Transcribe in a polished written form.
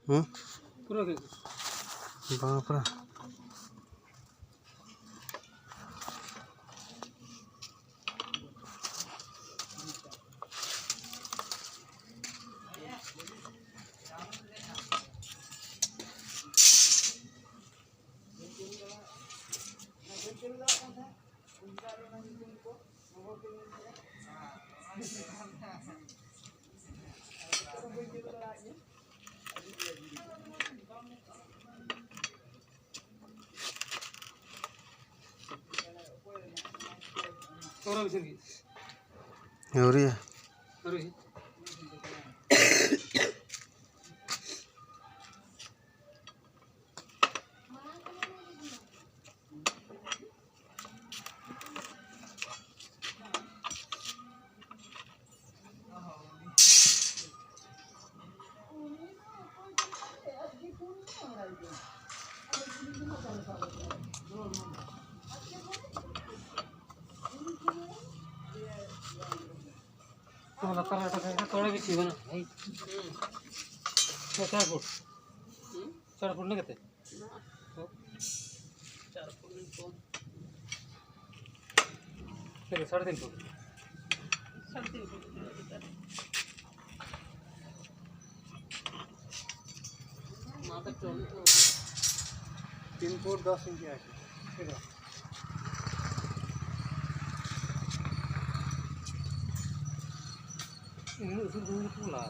पूरा बाप रे हो रही है थोड़ा भी चाहिए ना भाई 4 फुट 4 फुट नहीं कहते 4 फुट नहीं तो 3.5 फुट 3.5 फुट माता 3 फुट 10 इंच है ini usul dulu pula.